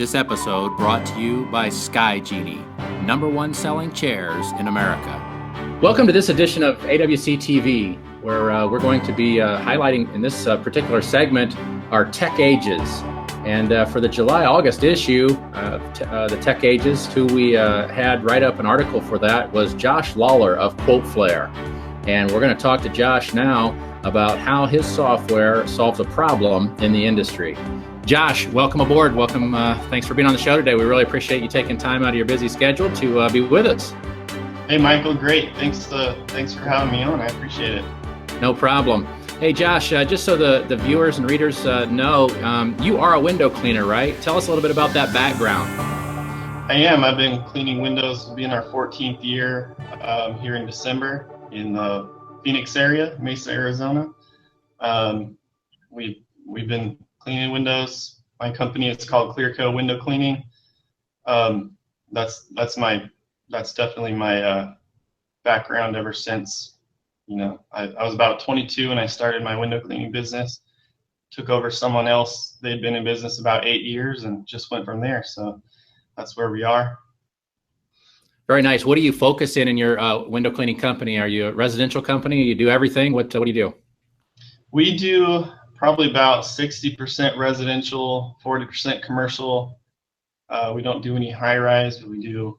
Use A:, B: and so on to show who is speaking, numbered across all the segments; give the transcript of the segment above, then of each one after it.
A: This episode brought to you by Sky Genie, #1 selling chairs in America. Welcome to this edition of AWC TV, where we're going to be highlighting in this particular segment our tech ages. And for the July-August issue, the tech ages, who we had write up an article for that was Josh Lawlor of Quote Flair. And we're going to talk to Josh now about how his software solves a problem in the industry. Josh, welcome aboard. Welcome. Thanks for being on the show today. We really appreciate you taking time out of your busy schedule to be with us.
B: Hey, Michael. Great. Thanks for having me on. I appreciate it.
A: No problem. Hey, Josh, just so the viewers and readers know, you are a window cleaner, right? Tell us a little bit about that background.
B: I am. I've been cleaning windows. It'll be in our 14th year here in December in the Phoenix area, Mesa, Arizona. We've been cleaning windows. My company is called ClearCo Window Cleaning. That's definitely my background ever since. You know, I was about 22 when I started my window cleaning business. Took over someone else. They'd been in business about 8 years and just went from there. So that's where we are.
A: Very nice. What do you focus in your window cleaning company? Are you a residential company? You do everything? What do you do? We
B: do probably about 60% residential, 40% commercial. We don't do any high rise, but we do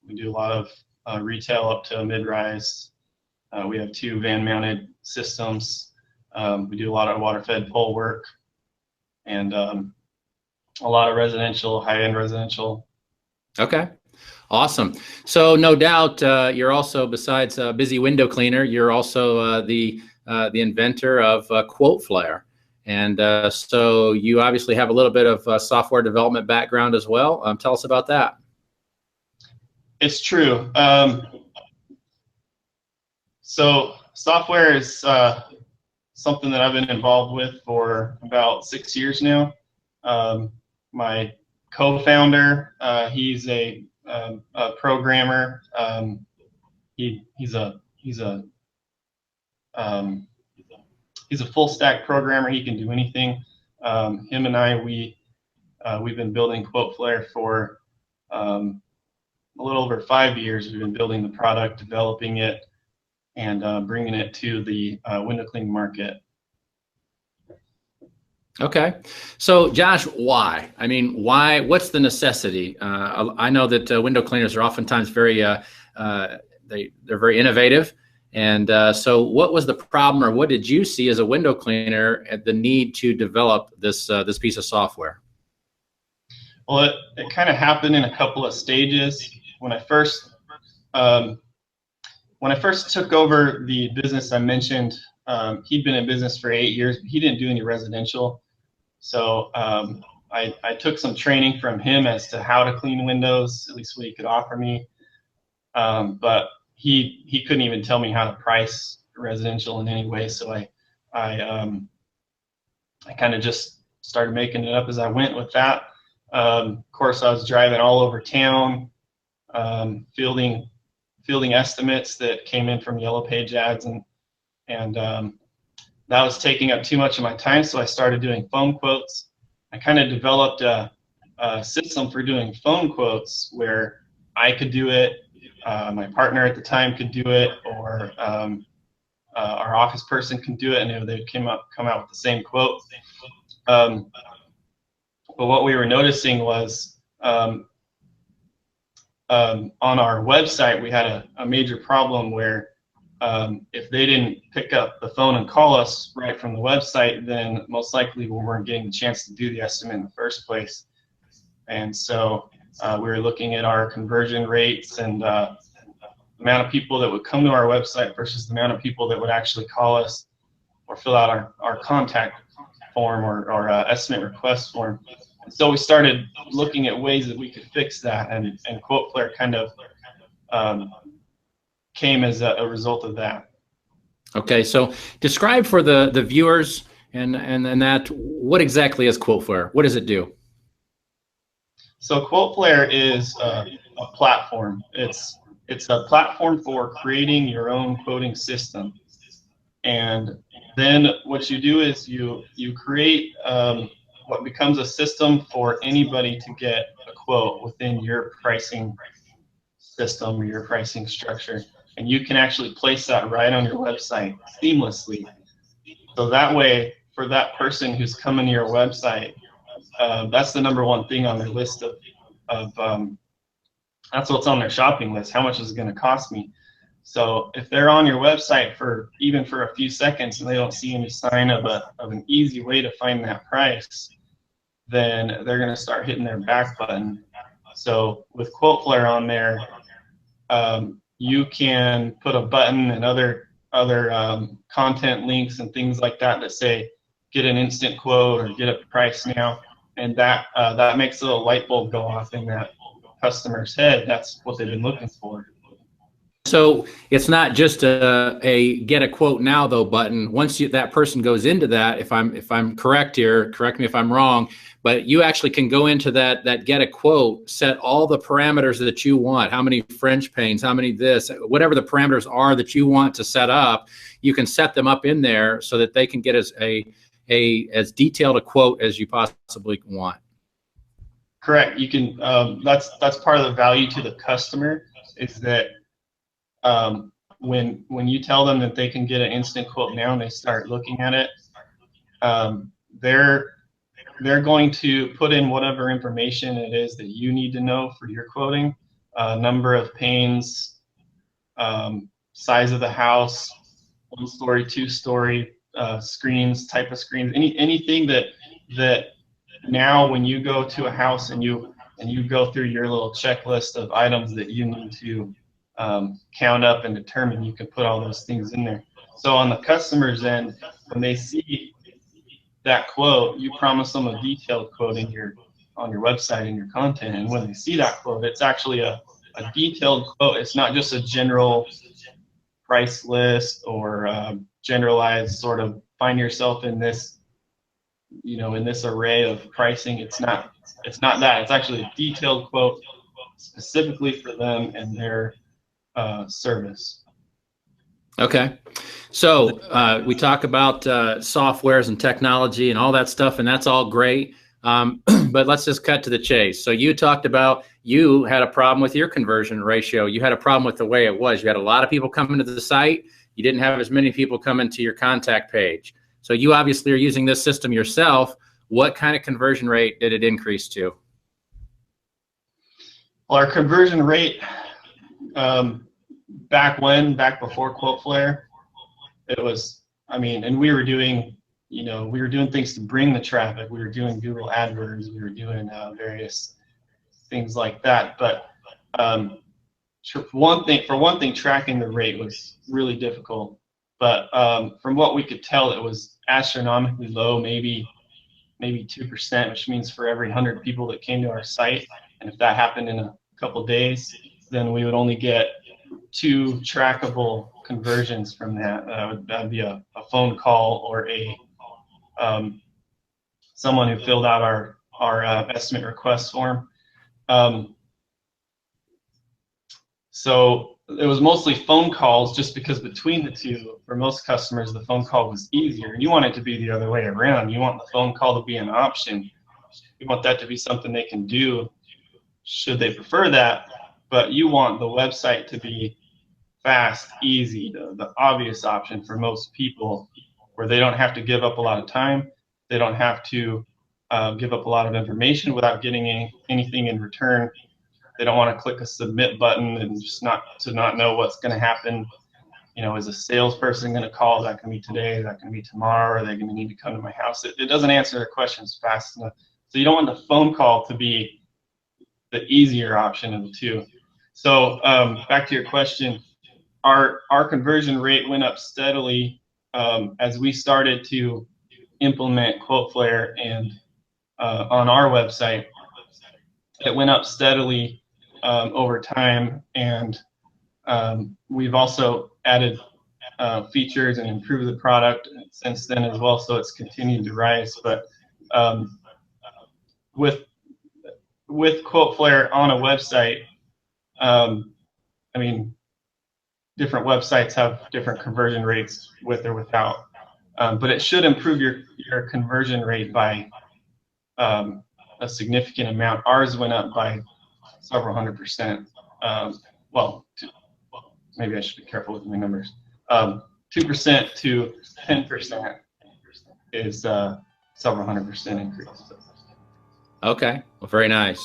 B: a lot of retail up to mid-rise. We have 2 van-mounted systems. We do a lot of water-fed pole work and a lot of residential, high-end residential.
A: Okay, awesome. So no doubt you're also, besides a busy window cleaner, you're also the inventor of Quote Flair. And so you obviously have a little bit of software development background as well. Tell us about that.
B: It's true. So software is something that I've been involved with for about 6 years now. My co-founder, he's a programmer. He's a full stack programmer. He can do anything. Him and I, we've been building Quote Flair for a little over 5 years. We've been building the product, developing it, and bringing it to the window cleaning market.
A: Okay, so Josh, why? I mean, why? What's the necessity? I know that window cleaners are oftentimes very they're very innovative, and so what was the problem, or what did you see as a window cleaner at the need to develop this this piece of software?
B: Well, it kind of happened in a couple of stages. When I first took over the business I mentioned, he'd been in business for 8 years, but he didn't do any residential. So I took some training from him as to how to clean windows, at least what he could offer me. But he couldn't even tell me how to price residential in any way. So I kind of just started making it up as I went with that. Of course, I was driving all over town, fielding estimates that came in from Yellow Page ads, and that was taking up too much of my time. So I started doing phone quotes. I kind of developed a system for doing phone quotes where I could do it, my partner at the time could do it, or our office person can do it, and they'd come out with the same quote. But what we were noticing was on our website, we had a major problem where if they didn't pick up the phone and call us right from the website, then most likely we weren't getting the chance to do the estimate in the first place. And so we were looking at our conversion rates and the amount of people that would come to our website versus the amount of people that would actually call us or fill out our contact form or estimate request form. And so we started looking at ways that we could fix that, and Quote Flair kind of came as a result of that.
A: Okay, so describe for the viewers and that, what exactly is Quote Flair? What does it do?
B: So Quote Flair is a platform. It's a platform for creating your own quoting system. And then what you do is you create what becomes a system for anybody to get a quote within your pricing system or your pricing structure. And you can actually place that right on your website seamlessly. So that way, for that person who's coming to your website, that's the number one thing on their list of that's what's on their shopping list. How much is it going to cost me? So if they're on your website for even for a few seconds and they don't see any sign of an easy way to find that price, then they're going to start hitting their back button. So with Quote Flair on there, you can put a button and other content links and things like that that say get an instant quote or get a price now, and that makes a little light bulb go off in that customer's head. That's what they've been looking for.
A: So it's not just a get a quote now though button. Once that person goes into that, if I'm correct here, correct me if I'm wrong, but you actually can go into that get a quote, set all the parameters that you want, how many French panes, how many this, whatever the parameters are that you want to set up, you can set them up in there so that they can get as detailed a quote as you possibly want.
B: Correct. You can. That's part of the value to the customer is that when you tell them that they can get an instant quote now and they start looking at it, they're going to put in whatever information it is that you need to know for your quoting, number of panes, size of the house, 1-story, 2-story, screens, type of screens, anything that now when you go to a house and you go through your little checklist of items that you need to count up and determine, you can put all those things in there. So on the customer's end, when they see that quote, you promise them a detailed quote on your website and your content, and when they see that quote, it's actually a detailed quote. It's not just a general price list or generalized sort of find yourself in this, in this array of pricing. It's not that. It's actually a detailed quote specifically for them and their service.
A: Okay. So we talk about softwares and technology and all that stuff, and that's all great. But let's just cut to the chase. So you talked about you had a problem with your conversion ratio. You had a problem with the way it was. You had a lot of people coming to the site. You didn't have as many people coming to your contact page. So you obviously are using this system yourself. What kind of conversion rate did it increase to?
B: Well, our conversion rate back before Quote Flair, it was, and we were doing, things to bring the traffic. We were doing Google AdWords. We were doing various things like that. But for one thing, tracking the rate was really difficult. But from what we could tell, it was astronomically low, maybe 2%, which means for every 100 people that came to our site, and if that happened in a couple of days, then we would only get 2 trackable conversions from that. That'd be a phone call or someone who filled out our estimate request form. So it was mostly phone calls, just because between the two, for most customers, the phone call was easier. You want it to be the other way around. You want the phone call to be an option. You want that to be something they can do should they prefer that, but you want the website to be fast, easy, the obvious option for most people, where they don't have to give up a lot of time. They don't have to give up a lot of information without getting anything in return. They don't want to click a submit button and just not know what's going to happen. Is a salesperson going to call? Is that going to be today? Is that going to be tomorrow? Are they going to need to come to my house? It doesn't answer their questions fast enough. So you don't want the phone call to be the easier option of the two. So back to your question, our conversion rate went up steadily as we started to implement Quote Flair and on our website. It went up steadily over time, and we've also added features and improved the product since then as well, so it's continued to rise. But with Quote Flair on a website, different websites have different conversion rates with or without, but it should improve your conversion rate by a significant amount. Ours went up by several 100%. Maybe I should be careful with my numbers. 2% to 10% is several 100% increase.
A: Okay, well, very nice.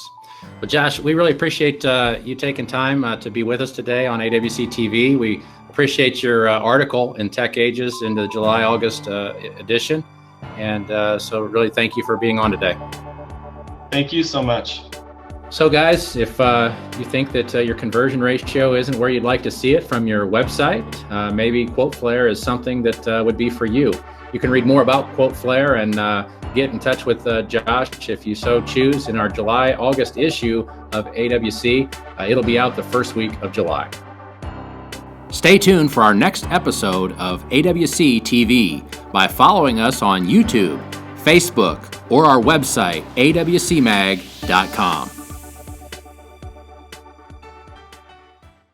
A: Well, Josh, we really appreciate you taking time to be with us today on AWC TV. We appreciate your article in Tech Ages in the July-August edition. And so really thank you for being on today.
B: Thank you so much.
A: So guys, if you think that your conversion ratio isn't where you'd like to see it from your website, maybe Quote Flair is something that would be for you. You can read more about Quote Flair and get in touch with Josh if you so choose in our July-August issue of AWC. It'll be out the first week of July. Stay tuned for our next episode of AWC TV by following us on YouTube, Facebook, or our website, awcmag.com.